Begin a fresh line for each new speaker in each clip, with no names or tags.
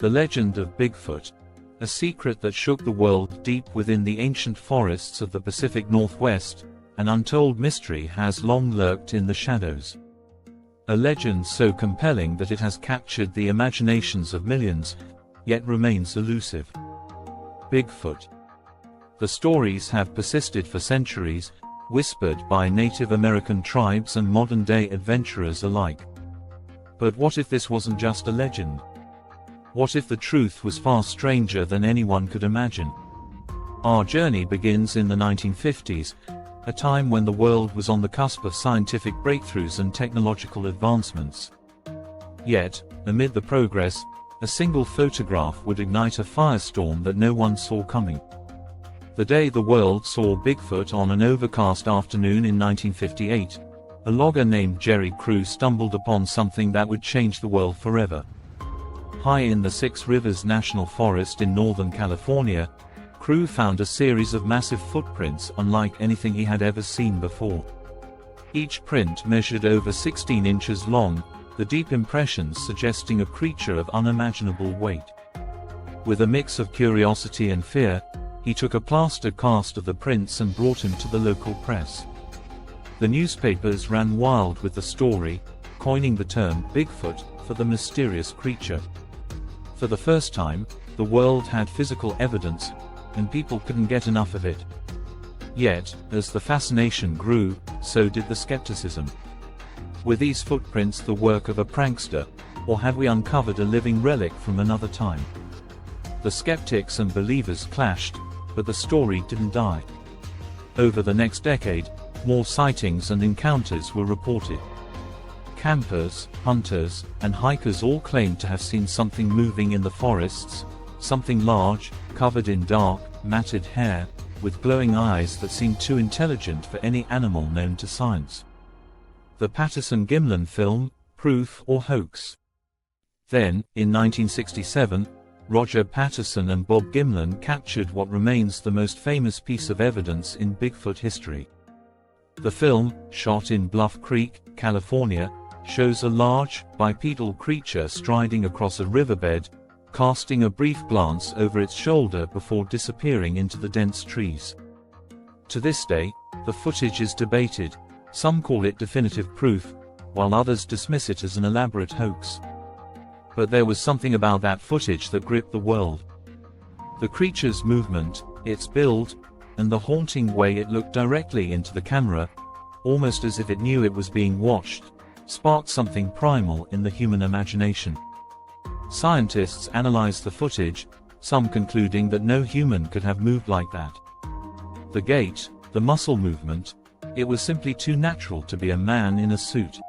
The legend of Bigfoot, a secret that shook the world deep within the ancient forests of the Pacific Northwest, an untold mystery has long lurked in the shadows. A legend so compelling that it has captured the imaginations of millions, yet remains elusive. Bigfoot. The stories have persisted for centuries, whispered by Native American tribes and modern-day adventurers alike. But what if this wasn't just a legend? What if the truth was far stranger than anyone could imagine? Our journey begins in the 1950s, a time when the world was on the cusp of scientific breakthroughs and technological advancements. Yet, amid the progress, a single photograph would ignite a firestorm that no one saw coming. The day the world saw Bigfoot on an overcast afternoon in 1958, a logger named Jerry Crew stumbled upon something that would change the world forever. High in the Six Rivers National Forest in Northern California, Crew found a series of massive footprints unlike anything he had ever seen before. Each print measured over 16 inches long, the deep impressions suggesting a creature of unimaginable weight. With a mix of curiosity and fear, he took a plaster cast of the prints and brought him to the local press. The newspapers ran wild with the story, coining the term Bigfoot for the mysterious creature. For the first time, the world had physical evidence, and people couldn't get enough of it. Yet, as the fascination grew, so did the skepticism. Were these footprints the work of a prankster, or had we uncovered a living relic from another time? The skeptics and believers clashed, but the story didn't die. Over the next decade, more sightings and encounters were reported. Campers, hunters, and hikers all claimed to have seen something moving in the forests, something large, covered in dark, matted hair, with glowing eyes that seemed too intelligent for any animal known to science. The Patterson-Gimlin film, Proof or Hoax? Then, in 1967, Roger Patterson and Bob Gimlin captured what remains the most famous piece of evidence in Bigfoot history. The film, shot in Bluff Creek, California, shows a large, bipedal creature striding across a riverbed, casting a brief glance over its shoulder before disappearing into the dense trees. To this day, the footage is debated. Some call it definitive proof, while others dismiss it as an elaborate hoax. But there was something about that footage that gripped the world. The creature's movement, its build, and the haunting way it looked directly into the camera, almost as if it knew it was being watched, sparked something primal in the human imagination. Scientists analyzed the footage, some concluding that no human could have moved like that. The gait, the muscle movement, it was simply too natural to be a man in a suit.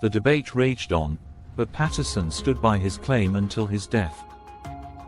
The debate raged on, but Patterson stood by his claim until his death.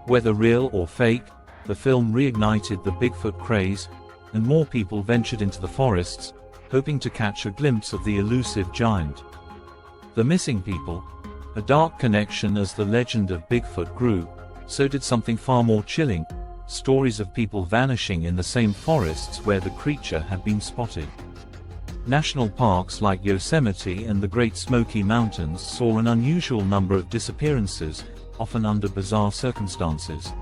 Whether real or fake, the film reignited the Bigfoot craze, and more people ventured into the forests, hoping to catch a glimpse of the elusive giant. The missing people, a dark connection. As the legend of Bigfoot grew, so did something far more chilling, stories of people vanishing in the same forests where the creature had been spotted. National parks like Yosemite and the Great Smoky Mountains saw an unusual number of disappearances, often under bizarre circumstances.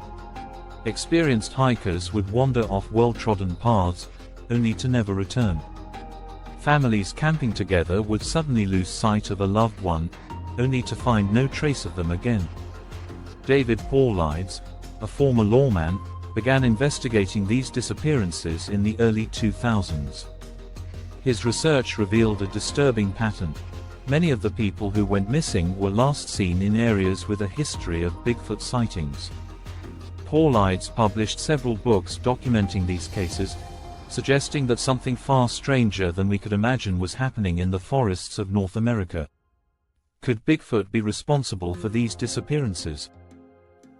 Experienced hikers would wander off well-trodden paths, only to never return. Families camping together would suddenly lose sight of a loved one, only to find no trace of them again. David Paulides, a former lawman, began investigating these disappearances in the early 2000s. His research revealed a disturbing pattern. Many of the people who went missing were last seen in areas with a history of Bigfoot sightings. Paulides published several books documenting these cases, suggesting that something far stranger than we could imagine was happening in the forests of North America. Could Bigfoot be responsible for these disappearances?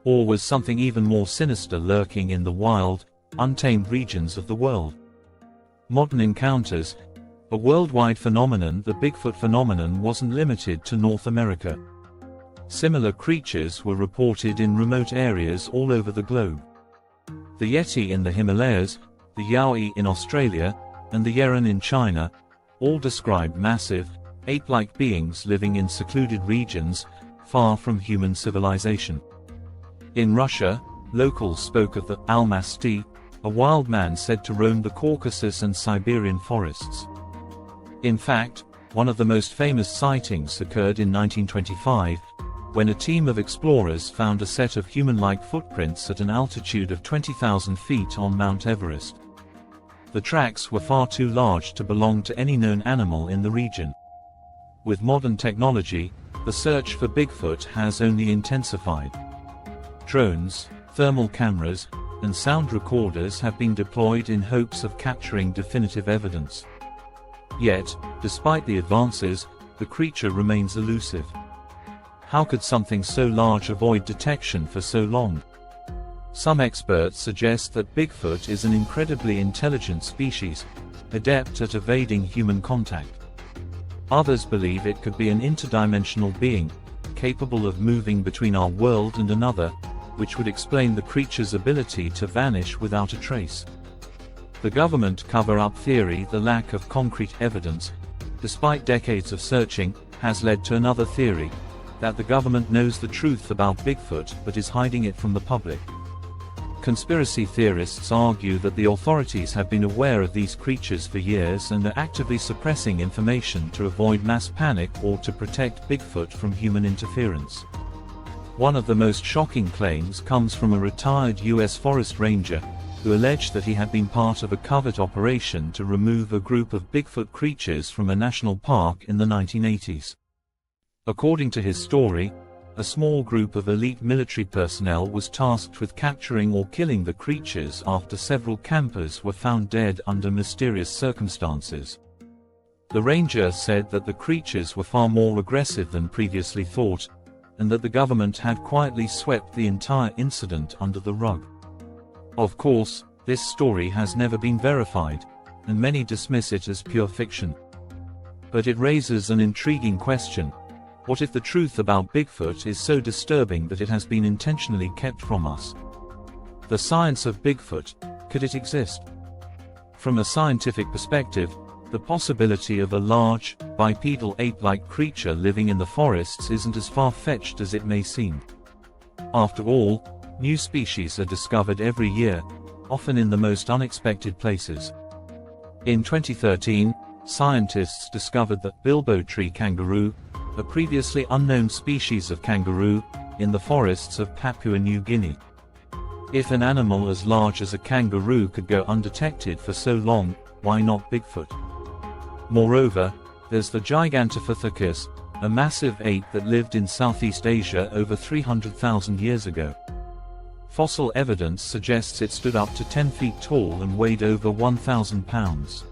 Or was something even more sinister lurking in the wild, untamed regions of the world? Modern encounters, a worldwide phenomenon. The Bigfoot phenomenon wasn't limited to North America. Similar creatures were reported in remote areas all over the globe. The Yeti in the Himalayas, the Yowie in Australia, and the Yeren in China, all described massive, ape-like beings living in secluded regions, far from human civilization. In Russia, locals spoke of the Almasty, a wild man said to roam the Caucasus and Siberian forests. In fact, one of the most famous sightings occurred in 1925, when a team of explorers found a set of human-like footprints at an altitude of 20,000 feet on Mount Everest. The tracks were far too large to belong to any known animal in the region. With modern technology, the search for Bigfoot has only intensified. Drones, thermal cameras, and sound recorders have been deployed in hopes of capturing definitive evidence. Yet, despite the advances, the creature remains elusive. How could something so large avoid detection for so long? Some experts suggest that Bigfoot is an incredibly intelligent species, adept at evading human contact. Others believe it could be an interdimensional being, capable of moving between our world and another, which would explain the creature's ability to vanish without a trace. The government cover-up theory, the lack of concrete evidence, despite decades of searching, has led to another theory, that the government knows the truth about Bigfoot but is hiding it from the public. Conspiracy theorists argue that the authorities have been aware of these creatures for years and are actively suppressing information to avoid mass panic or to protect Bigfoot from human interference. One of the most shocking claims comes from a retired U.S. forest ranger, who alleged that he had been part of a covert operation to remove a group of Bigfoot creatures from a national park in the 1980s. According to his story, a small group of elite military personnel was tasked with capturing or killing the creatures after several campers were found dead under mysterious circumstances. The ranger said that the creatures were far more aggressive than previously thought, and that the government had quietly swept the entire incident under the rug. Of course, this story has never been verified, and many dismiss it as pure fiction. But it raises an intriguing question. What if the truth about Bigfoot is so disturbing that it has been intentionally kept from us? The science of Bigfoot, could it exist? From a scientific perspective, the possibility of a large, bipedal ape-like creature living in the forests isn't as far-fetched as it may seem. After all, new species are discovered every year, often in the most unexpected places. In 2013, scientists discovered the bilbo tree kangaroo, a previously unknown species of kangaroo, in the forests of Papua New Guinea. If an animal as large as a kangaroo could go undetected for so long, why not Bigfoot? Moreover, there's the Gigantopithecus, a massive ape that lived in Southeast Asia over 300,000 years ago. Fossil evidence suggests it stood up to 10 feet tall and weighed over 1,000 pounds.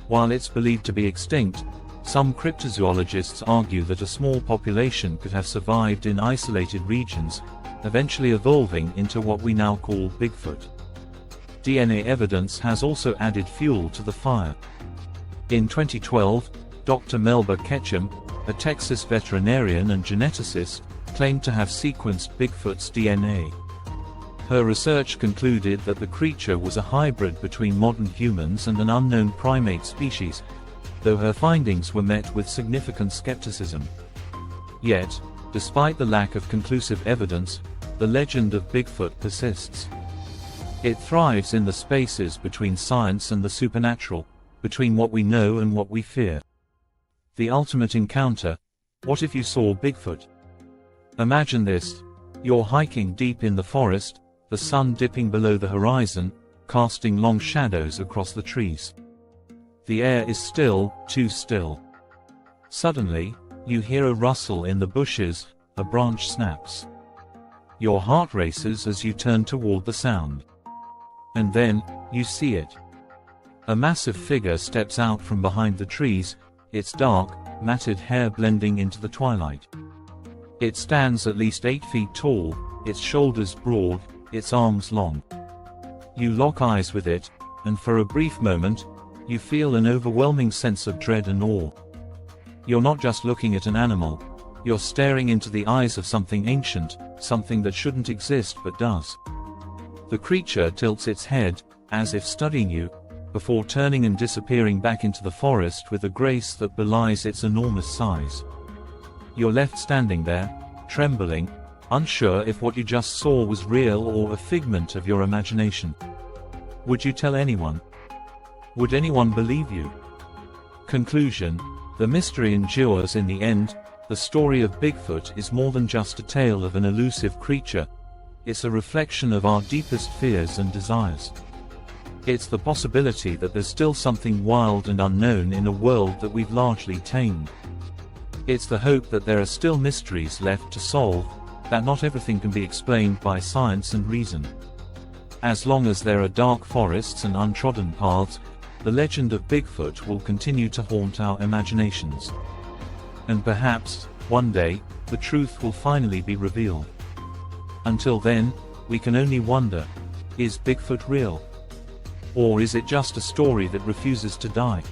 While it's believed to be extinct, some cryptozoologists argue that a small population could have survived in isolated regions, eventually evolving into what we now call Bigfoot. DNA evidence has also added fuel to the fire. In 2012, Dr. Melba Ketchum, a Texas veterinarian and geneticist, claimed to have sequenced Bigfoot's DNA. Her research concluded that the creature was a hybrid between modern humans and an unknown primate species, though her findings were met with significant skepticism. Yet, despite the lack of conclusive evidence, the legend of Bigfoot persists. It thrives in the spaces between science and the supernatural, between what we know and what we fear. The ultimate encounter. What if you saw Bigfoot? Imagine this. You're hiking deep in the forest, the sun dipping below the horizon, casting long shadows across the trees. The air is still, too still. Suddenly, you hear a rustle in the bushes, a branch snaps. Your heart races as you turn toward the sound. And then, you see it. A massive figure steps out from behind the trees, its dark, matted hair blending into the twilight. It stands at least 8 feet tall, its shoulders broad, its arms long. You lock eyes with it, and for a brief moment, you feel an overwhelming sense of dread and awe. You're not just looking at an animal, you're staring into the eyes of something ancient, something that shouldn't exist but does. The creature tilts its head, as if studying you, before turning and disappearing back into the forest with a grace that belies its enormous size. You're left standing there, trembling, unsure if what you just saw was real or a figment of your imagination. Would you tell anyone? Would anyone believe you? Conclusion: the mystery endures in the end. The story of Bigfoot is more than just a tale of an elusive creature. It's a reflection of our deepest fears and desires. It's the possibility that there's still something wild and unknown in a world that we've largely tamed. It's the hope that there are still mysteries left to solve, that not everything can be explained by science and reason. As long as there are dark forests and untrodden paths, the legend of Bigfoot will continue to haunt our imaginations. And perhaps, one day, the truth will finally be revealed. Until then, we can only wonder, is Bigfoot real? Or is it just a story that refuses to die?